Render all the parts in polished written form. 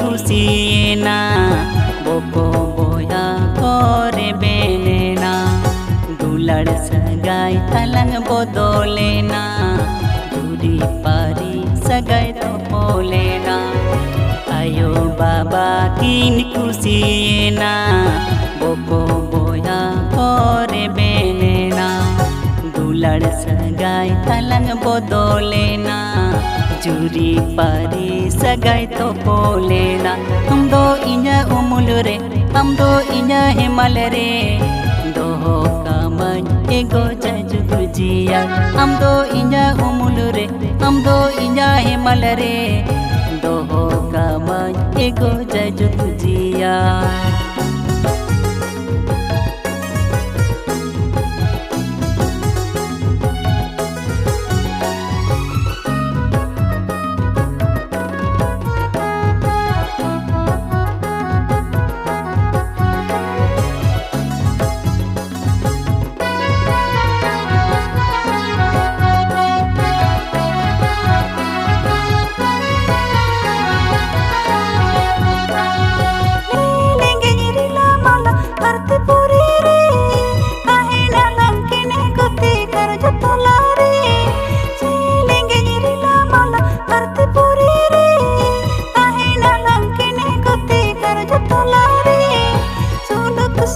खुशिएना बोको बोया करे बेनेना दुलड़ सगाई तलंग बदलेना दूरी पारी सगाई तो बोलेना आयो बाबा किन खुशिएना बोको बोया करे बेनेना दुलड़ सगाई तलंग बदलेना जुरी पारी सगाई तो बोलेना हम दो इन्या उमुल रे हम दो इन्या हिमाल रे दोहो कामन एगो जजु गुजिया हम दो इन्या उमुल रे हम दो इन्या हिमाल रे दोहो कामन एगो जजु गुजिया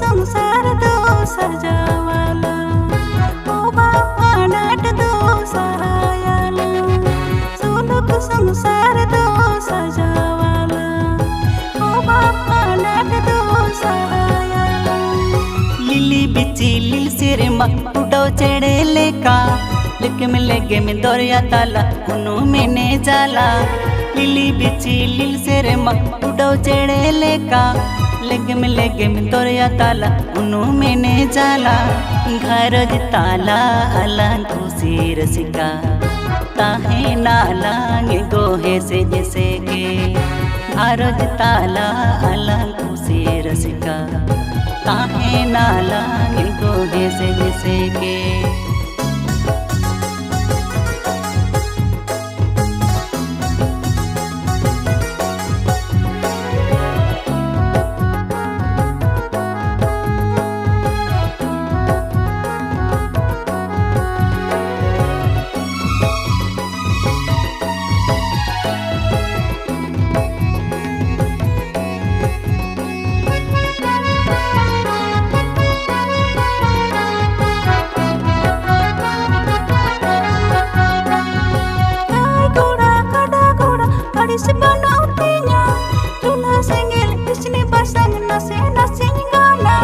संसार दो सजावाला ओ बाबा नाट दो सहायाला सुलुक संसार दो सजावाला ओ बाबा नाट दो सहायाला लिली बिची लिल सिरमा उड़ो चढ़े लेका लेके में लेके में दौरिया ताला उन्हों मैंने जाला लिली बिची लिल सिरमा उड़ो चढ़े लेका लेगे में तोरिया ताला उन्हों मैंने जाला घर ताला अलान खुशी रसिका ताहे नाला गोहे से जैसे के घर ताला अलान खुशी रसिका ताहे नाला गोहे से जैसे के से बनाऊतिnya दूल्हा संगेल इसने pasang nasi nasi गाना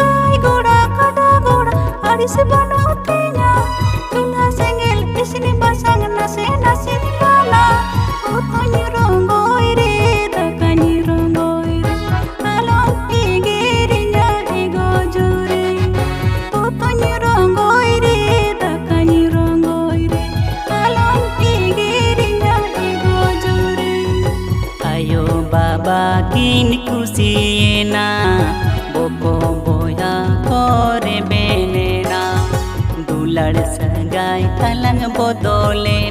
आई घोड़ा खड़ा घोड़ा आड़ी से बनाऊतिnya दूल्हा संगेल इसने pasang nasi nasi गाना ओ तनी रंगोई रे तकनी रंगोई रे आलों इगेरिnya ego jure ओ तनी रंगोई रे तकनी रंगोई रे आलों इगेरिnya ego jure आयो बाबा किन खुशिएना बोको बोया करे बेनेना दुलड़ सगाई तलंग बदलेना